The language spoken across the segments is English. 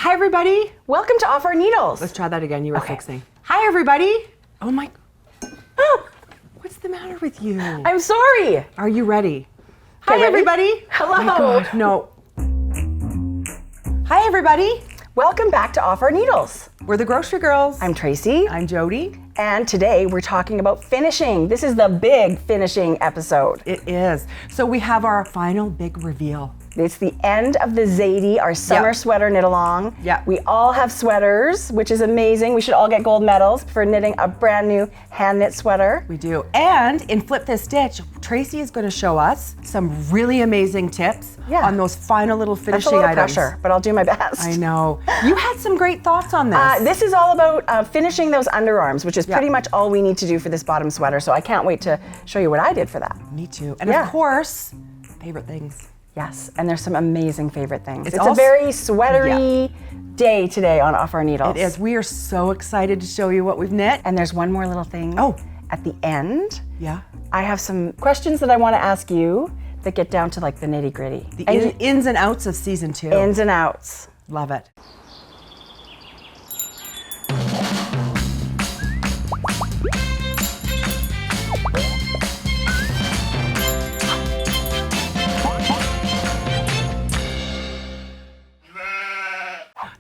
Hi, everybody. Welcome to Off Our Needles. Let's try that again. You were fixing. Hi, everybody. Oh, my. What's the matter with you? I'm sorry. Are you ready? Okay, Hi, ready? everybody. Hello. Oh, my God. No. Hi, everybody. Welcome back to Off Our Needles. We're the Grocery Girls. I'm Tracie. I'm Jodi. And today we're talking about finishing. This is the big finishing episode. It is. So we have our final big reveal. It's the end of the Zadie, our summer sweater knit along. Yeah. We all have sweaters, which is amazing. We should all get gold medals for knitting a brand new hand knit sweater. We do. And in Flip This Stitch, Tracie is going to show us some really amazing tips on those final little finishing That's a lot items. of pressure, but I'll do my best. I know. You had some great thoughts on this. This is all about finishing those underarms, which is pretty much all we need to do for this bottom sweater. So I can't wait to show you what I did for that. Me too. And of course, favorite things. Yes, and there's some amazing favorite things. It's also a very sweatery day today on Off Our Needles. It is. We are so excited to show you what we've knit. And there's one more little thing. Oh. At the end, Yeah. I have some questions that I want to ask you that get down to like the nitty gritty. The ins and outs of season 2. Ins and outs. Love it.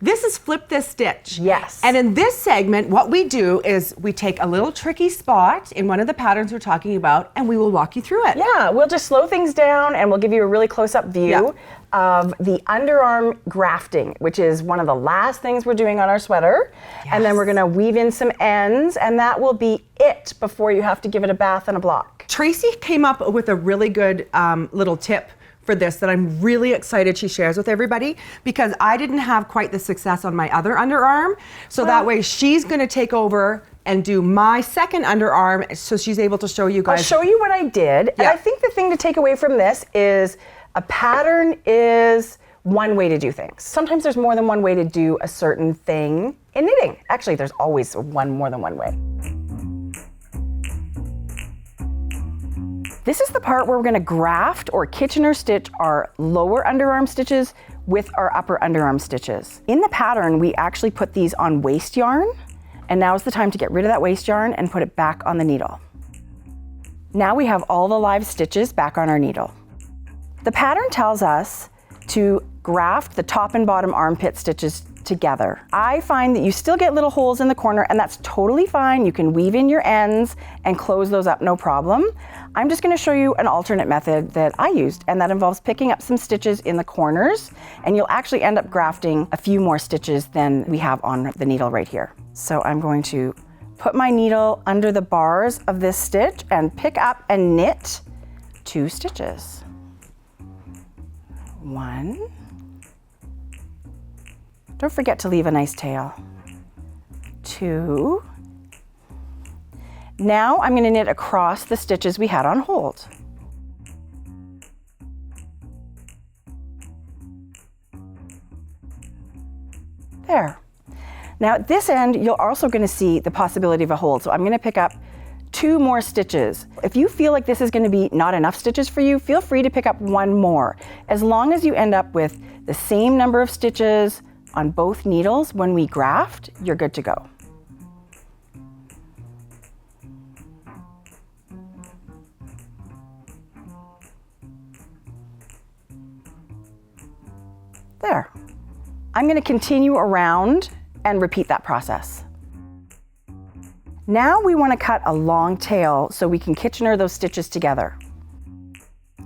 This is Flip This Stitch. Yes. And in this segment, what we do is we take a little tricky spot in one of the patterns we're talking about, and we will walk you through it. Yeah, we'll just slow things down and we'll give you a really close-up view of the underarm grafting, which is one of the last things we're doing on our sweater. Yes. And then we're gonna weave in some ends, and that will be it before you have to give it a bath and a block. Tracie came up with a really good little tip for this that I'm really excited she shares with everybody, because I didn't have quite the success on my other underarm. So that way she's gonna take over and do my second underarm, so she's able to show you guys. I'll show you what I did. And I think the thing to take away from this is a pattern is one way to do things. Sometimes there's more than one way to do a certain thing in knitting. Actually, there's always more than one way. This is the part where we're gonna graft or Kitchener stitch our lower underarm stitches with our upper underarm stitches. In the pattern, we actually put these on waste yarn, and now is the time to get rid of that waste yarn and put it back on the needle. Now we have all the live stitches back on our needle. The pattern tells us to graft the top and bottom armpit stitches together. I find that you still get little holes in the corner, and that's totally fine. You can weave in your ends and close those up, no problem. I'm just going to show you an alternate method that I used, and that involves picking up some stitches in the corners, and you'll actually end up grafting a few more stitches than we have on the needle right here. So I'm going to put my needle under the bars of this stitch and pick up and knit 2 stitches. 1. Don't forget to leave a nice tail. 2. Now I'm going to knit across the stitches we had on hold. There. Now at this end, you're also going to see the possibility of a hold. So I'm going to pick up 2 more stitches. If you feel like this is going to be not enough stitches for you, feel free to pick up 1 more. As long as you end up with the same number of stitches on both needles when we graft, you're good to go. There. I'm going to continue around and repeat that process. Now we want to cut a long tail so we can Kitchener those stitches together.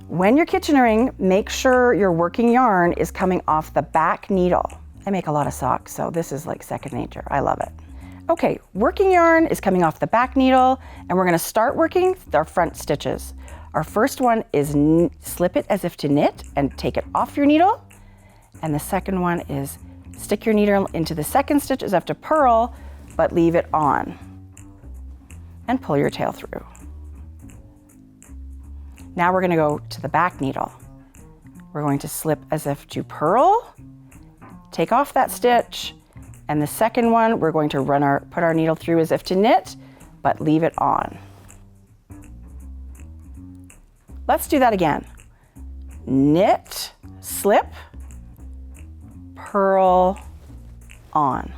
When you're Kitchenering, make sure your working yarn is coming off the back needle. I make a lot of socks, so this is like second nature. I love it. Okay, working yarn is coming off the back needle, and we're going to start working our front stitches. Our first one is slip it as if to knit and take it off your needle. And the second one is stick your needle into the second stitch as if to purl, but leave it on. And pull your tail through. Now we're going to go to the back needle. We're going to slip as if to purl, take off that stitch, and the second one we're going to put our needle through as if to knit, but leave it on. Let's do that again. Knit, slip, purl, on.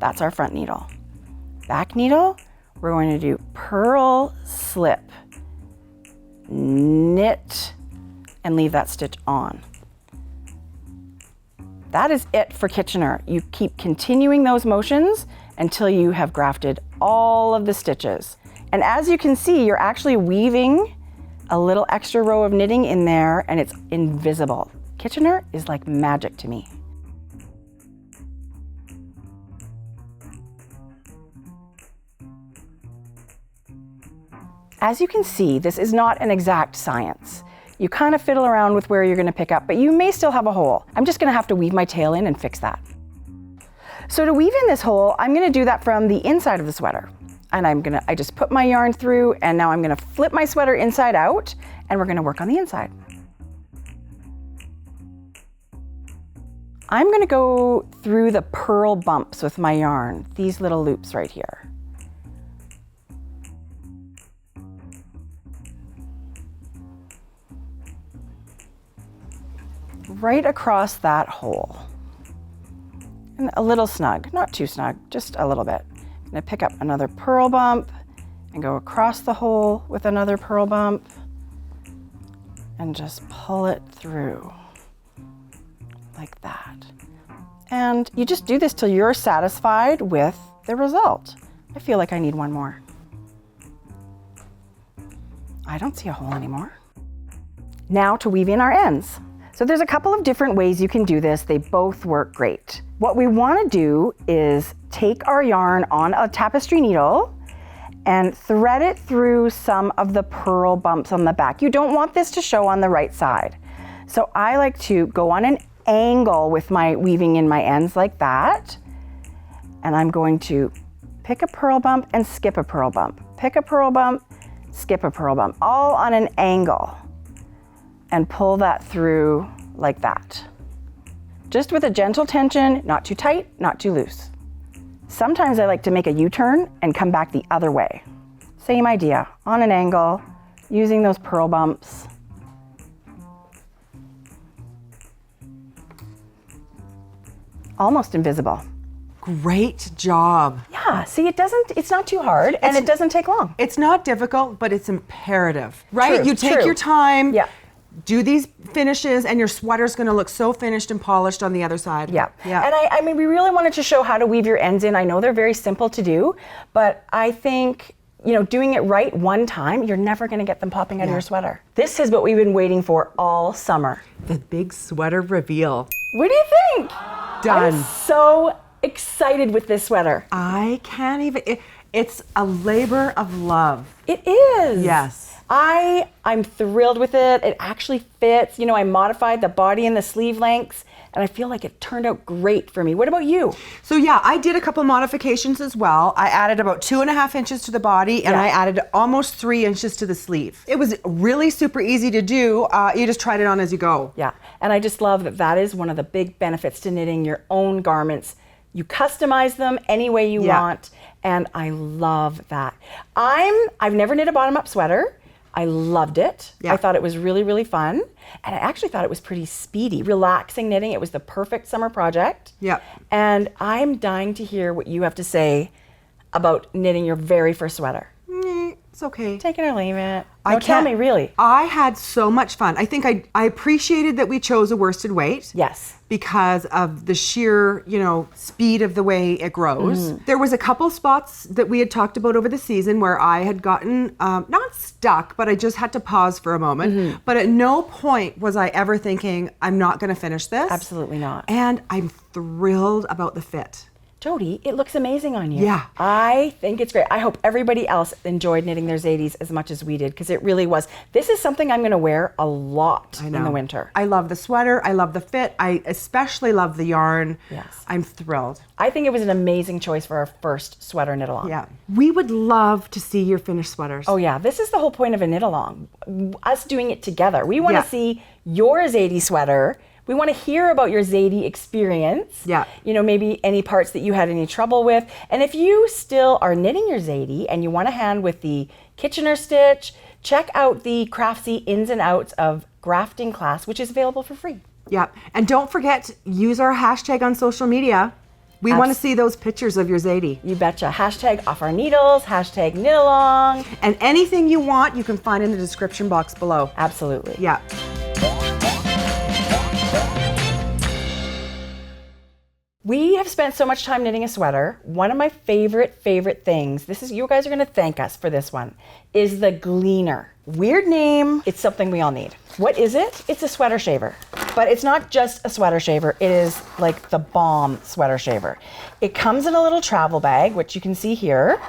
That's our front needle. Back needle, we're going to do purl, slip, knit, and leave that stitch on. That is it for Kitchener. You keep continuing those motions until you have grafted all of the stitches. And as you can see, you're actually weaving a little extra row of knitting in there, and it's invisible. Kitchener is like magic to me. As you can see, this is not an exact science. You kind of fiddle around with where you're going to pick up, but you may still have a hole. I'm just going to have to weave my tail in and fix that. So to weave in this hole, I'm going to do that from the inside of the sweater. And I just put my yarn through, and now I'm going to flip my sweater inside out, and we're going to work on the inside. I'm going to go through the purl bumps with my yarn, these little loops right here. Right across that hole. And a little snug, not too snug, just a little bit. I'm gonna pick up another purl bump and go across the hole with another purl bump and just pull it through like that. And you just do this till you're satisfied with the result. I feel like I need one more. I don't see a hole anymore. Now to weave in our ends. So there's a couple of different ways you can do this. They both work great. What we want to do is take our yarn on a tapestry needle and thread it through some of the purl bumps on the back. You don't want this to show on the right side. So I like to go on an angle with my weaving in my ends like that. And I'm going to pick a purl bump and skip a purl bump. Pick a purl bump, skip a purl bump, all on an angle. And pull that through like that. Just with a gentle tension, not too tight, not too loose. Sometimes I like to make a U-turn and come back the other way. Same idea, on an angle, using those purl bumps. Almost invisible. Great job. Yeah, see, it's not too hard and it doesn't take long. It's not difficult, but it's imperative, right? True, you take your time. Yeah. Do these finishes and your sweater's gonna look so finished and polished on the other side. Yeah. And I mean, we really wanted to show how to weave your ends in. I know they're very simple to do, but I think, you know, doing it right one time, you're never gonna get them popping out of your sweater. This is what we've been waiting for all summer. The big sweater reveal. What do you think? Done. I'm so excited with this sweater. I can't even, it's a labor of love. It is. Yes. I'm thrilled with it. It actually fits. You know, I modified the body and the sleeve lengths, and I feel like it turned out great for me. What about you? So yeah, I did a couple modifications as well. I added about 2.5 inches to the body, and I added almost 3 inches to the sleeve. It was really super easy to do. You just tried it on as you go. Yeah, and I just love that is one of the big benefits to knitting your own garments. You customize them any way you want, and I love that. I've never knit a bottom-up sweater. I loved it. I thought it was really, really fun. And I actually thought it was pretty speedy, relaxing knitting. It was the perfect summer project. Yeah. And I'm dying to hear what you have to say about knitting your very first sweater. It's okay. Take it or leave it. No, tell me, really. I had so much fun. I think I appreciated that we chose a worsted weight. Yes. Because of the sheer, you know, speed of the way it grows. There was a couple spots that we had talked about over the season where I had gotten, not stuck, but I just had to pause for a moment. But at no point was I ever thinking, I'm not gonna finish this. Absolutely not. And I'm thrilled about the fit. Jodi, it looks amazing on you. Yeah. I think it's great. I hope everybody else enjoyed knitting their Zadys as much as we did, because it really was. This is something I'm going to wear a lot in the winter. I love the sweater. I love the fit. I especially love the yarn. Yes. I'm thrilled. I think it was an amazing choice for our first sweater knit along. Yeah. We would love to see your finished sweaters. Oh yeah, this is the whole point of a knit along. Us doing it together. We want to see your Zadie sweater. We want to hear about your Zadie experience. Yeah. You know, maybe any parts that you had any trouble with. And if you still are knitting your Zadie and you want a hand with the Kitchener stitch, check out the Craftsy ins and outs of grafting class, which is available for free. Yep. And don't forget, use our hashtag on social media. We want to see those pictures of your Zadie. You betcha. Hashtag off our needles, hashtag knit along. And anything you want, you can find in the description box below. Absolutely. Yeah. We have spent so much time knitting a sweater. One of my favorite things, you guys are gonna thank us for this one, is the Gleaner. Weird name, it's something we all need. What is it? It's a sweater shaver. But it's not just a sweater shaver, it is like the bomb sweater shaver. It comes in a little travel bag, which you can see here,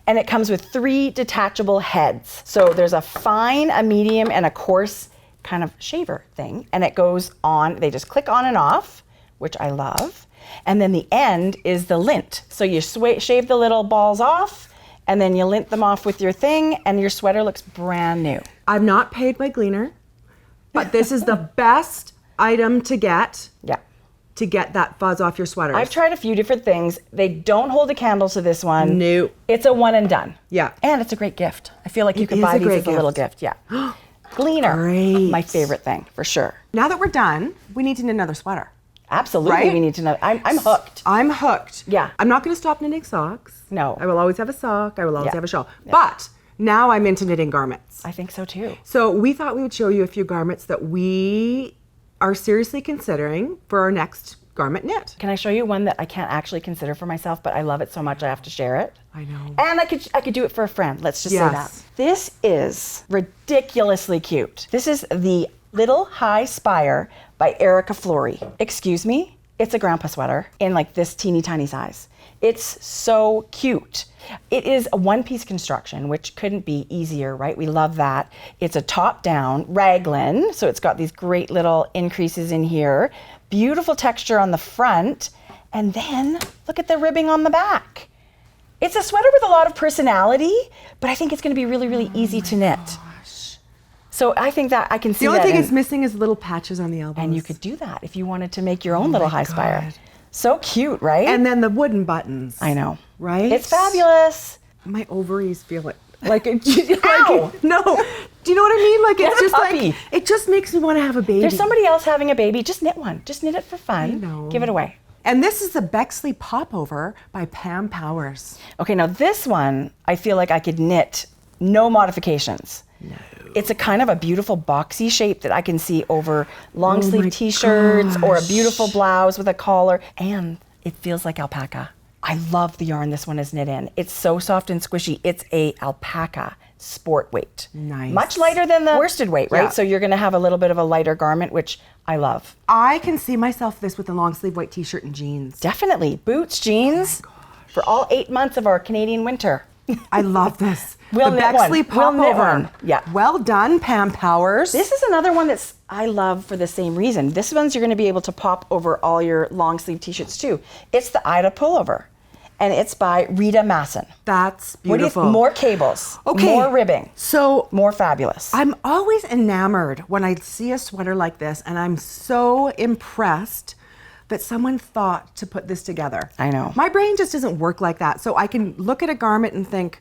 and it comes with 3 detachable heads. So there's a fine, a medium, and a coarse kind of shaver thing, and it goes on, they just click on and off, which I love. And then the end is the lint. So you shave the little balls off, and then you lint them off with your thing, and your sweater looks brand new. I've not paid my Gleaner, but this is the best item to get. Yeah. To get that fuzz off your sweaters. I've tried a few different things. They don't hold a candle to this one. No. It's a one and done. Yeah. And it's a great gift. I feel like you could buy these as a little gift. Yeah. Gleaner. Great. My favorite thing, for sure. Now that we're done, we need to knit another sweater. Absolutely, Right? we need to know. I'm hooked. I'm hooked. Yeah. I'm not going to stop knitting socks. No. I will always have a sock. I will always Yeah. have a shawl. Yeah. But now I'm into knitting garments. I think so too. So we thought we would show you a few garments that we are seriously considering for our next garment knit. Can I show you one that I can't actually consider for myself, but I love it so much I have to share it? I know. And I could do it for a friend. Let's just say that. Yes. This is ridiculously cute. This is the Little HIGHSPIRE by Erika Flory. Excuse me? It's a grandpa sweater in like this teeny tiny size. It's so cute. It is a one-piece construction, which couldn't be easier, right? We love that. It's a top-down raglan, so it's got these great little increases in here. Beautiful texture on the front, and then look at the ribbing on the back. It's a sweater with a lot of personality, but I think it's gonna be really, really easy to knit. So I think that I can see The that. only thing it's missing is little patches on the elbows. And you could do that if you wanted to make your own little HIGHSPIRE. So cute, right? And then the wooden buttons. I know. Right? It's fabulous. My ovaries feel it. Like, Ow! no. Do you know what I mean? Like, Get it's a just puppy. like, it just makes me want to have a baby. There's somebody else having a baby. Just knit one. Just knit it for fun. I know. Give it away. And this is the BEXLEY Popover by Pam Powers. Okay, now this one, I feel like I could knit no modifications. No. It's a kind of a beautiful boxy shape that I can see over long sleeve t-shirts or a beautiful blouse with a collar. And it feels like alpaca. I love the yarn this one is knit in. It's so soft and squishy. It's a alpaca sport weight. Nice. Much lighter than the worsted weight, right? Yeah. So you're gonna have a little bit of a lighter garment, which I love. I can see myself this with a long sleeve white t-shirt and jeans. Definitely. Boots, jeans, for all 8 months of our Canadian winter. I love this. We'll the knit one. BEXLEY We'll knit Popover. one. Yeah. Well done, Pam Powers. This is another one that's I love for the same reason. This one's you're gonna be able to pop over all your long sleeve t-shirts too. It's the Ida pullover. And it's by Rita Maassen. That's What do beautiful. you more cables, Okay. more ribbing, So more fabulous. I'm always enamored when I see a sweater like this, and I'm so impressed that someone thought to put this together. I know. My brain just doesn't work like that. So I can look at a garment and think,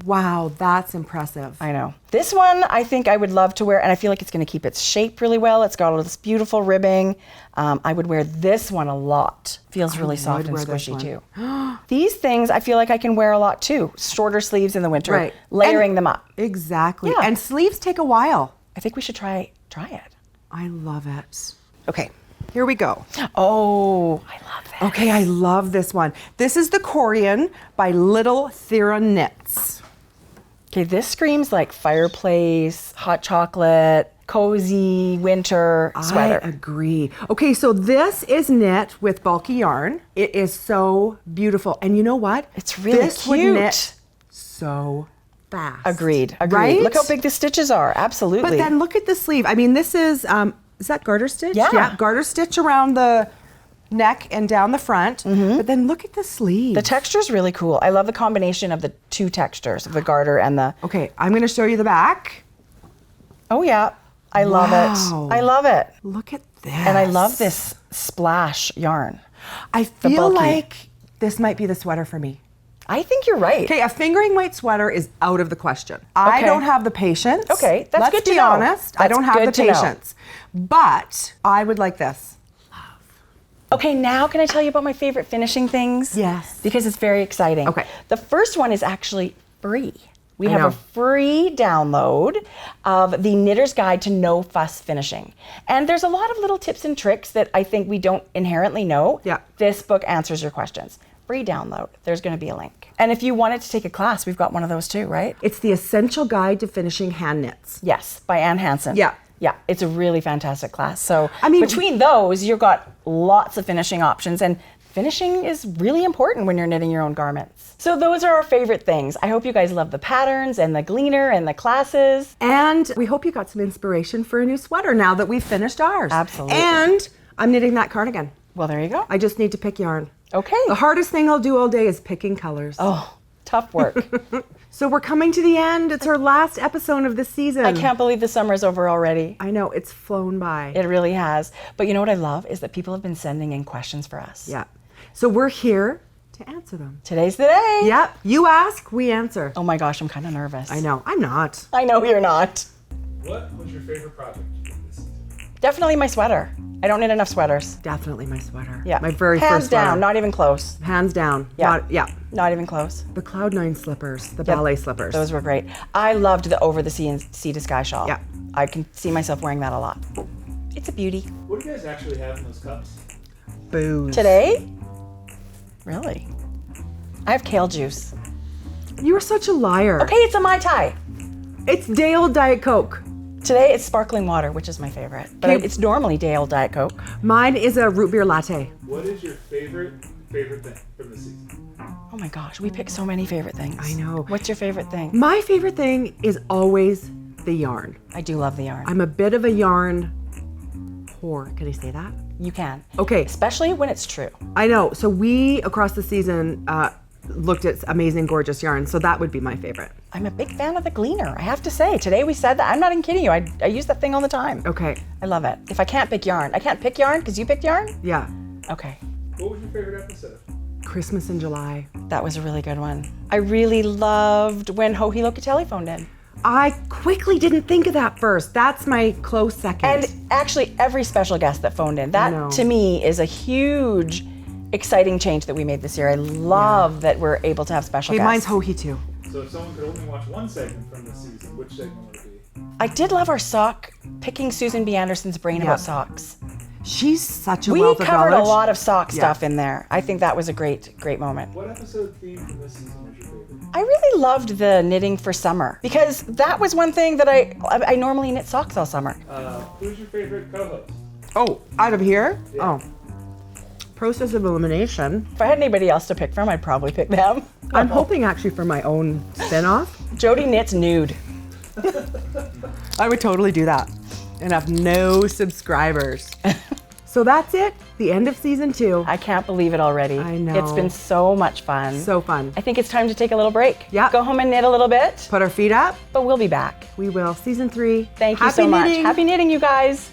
wow, that's impressive. I know. This one I think I would love to wear, and I feel like it's going to keep its shape really well. It's got all this beautiful ribbing. I would wear this one a lot. Feels really soft and wear this squishy one. too. These things I feel like I can wear a lot too. Shorter sleeves in the winter, Right. layering And- them up. Exactly. Yeah. And sleeves take a while. I think we should try it. I love it. Okay, here we go. Oh, I love that. Okay, I love this one. This is the COURIE by Littletheorem Knits. Okay, this screams like fireplace, hot chocolate, cozy winter sweater. I agree. Okay, so this is knit with bulky yarn. It is so beautiful. And you know what? It's really this would cute. knit so fast. Agreed. Right? Look how big the stitches are. Absolutely. But then look at the sleeve. I mean, this is that garter stitch? Yeah. Garter stitch around the neck and down the front. But then look at the sleeve. the texture is really cool. I love the combination of the two textures, of the garter and the. Okay, I'm going to show you the back. Oh yeah, I love Wow. it. I love it. Look at this. And I love this splash yarn. I feel bulky. like this might be the sweater for me. I think you're right. Okay, a fingering weight sweater is out of the question. I Okay. don't have the patience. Okay, that's Let's good to be know. honest. I That's don't have the good to know. patience. But I would like this. Okay, now can I tell you about my favorite finishing things? Yes. Because it's very exciting. Okay. The first one is actually free. We I have know. a free download of the Knitter's Guide to No Fuss Finishing. And there's a lot of little tips and tricks that I think we don't inherently know. Yeah. This book answers your questions. Free download. There's going to be a link. And if you wanted to take a class, we've got one of those too, right? It's the Essential Guide to Finishing Hand Knits. Yes, by Anne Hansen. Yeah. Yeah, it's a really fantastic class. So I mean- between those, you've got lots of finishing options, and finishing is really important when you're knitting your own garments. So those are our favorite things. I hope you guys love the patterns and the gleaner and the classes. And we hope you got some inspiration for a new sweater now that we've finished ours. Absolutely. And I'm knitting that cardigan. Well, there you go. I just need to pick yarn. Okay. The hardest thing I'll do all day is picking colors. Oh, tough work. So we're coming to the end. It's our last episode of this season. I can't believe the summer's over already. I know, it's flown by. It really has. But you know what I love is that people have been sending in questions for us. Yeah. So we're here to answer them. Today's the day. Yep. You ask, we answer. Oh my gosh, I'm kind of nervous. I know. I'm not. I know you're not. What was your favorite project this season? Definitely my sweater. I don't knit enough sweaters. Definitely my sweater. Yeah. My very Hands first down, sweater. not even close. Hands down. Yeah. Yeah. Not even close. The Cloud9 slippers, the Yep. ballet slippers. Those were great. I loved the Over the Sea and Sea to Sky shawl. Yeah. I can see myself wearing that a lot. It's a beauty. What do you guys actually have in those cups? booze. Today? Really? I have kale juice. You're such a liar. Okay, it's a Mai Tai. It's day old Diet Coke. Today it's sparkling water, which is my favorite. But Okay. it's normally day old Diet Coke. Mine is a root beer latte. What is your favorite thing from the season? Oh my gosh, we pick so many favorite things. I know. What's your favorite thing? My favorite thing is always the yarn. I do love the yarn. I'm a bit of a yarn whore. Can I say that? You can. Okay. Especially when it's true. I know. So we, across the season, looked at amazing, gorgeous yarn. So that would be my favorite. I'm a big fan of the gleaner, I have to say. Today we said that. I'm not even kidding you. I use that thing all the time. Okay. I love it. If I can't pick yarn, I can't pick yarn because you picked yarn? Yeah. Okay. What was your favorite episode? Christmas in July. That was a really good one. I really loved when Hohi Locatelli phoned in. I quickly didn't think of that first. That's my close second. And actually every special guest that phoned in. I know. That to me is a huge, exciting change that we made this year. I love that we're able to have special hey, mine's guests. Hohi too. So if someone could only watch one segment from this season, which segment would it be? I did love our sock, picking Susan B. Anderson's brain Yeah. about socks. She's such a We wealth of covered a knowledge. lot of sock Yeah. stuff in there. I think that was a great moment. What episode theme from this season was your favorite? I really loved the knitting for summer because that was one thing that I normally knit socks all summer. Who's your favorite co-host? Oh, out of here? Yeah. Oh. Process of elimination. If I had anybody else to pick from, I'd probably pick them. I'm hoping actually for my own spin-off. Jodi knits nude. I would totally do that and have no subscribers. So that's it. The end of season 2. I can't believe it already. I know. It's been so much fun. So fun. I think it's time to take a little break. Yeah. Go home and knit a little bit, Put our feet up. but we'll be back. We will. Season 3. Thank you Happy so much. knitting. Happy knitting, you guys.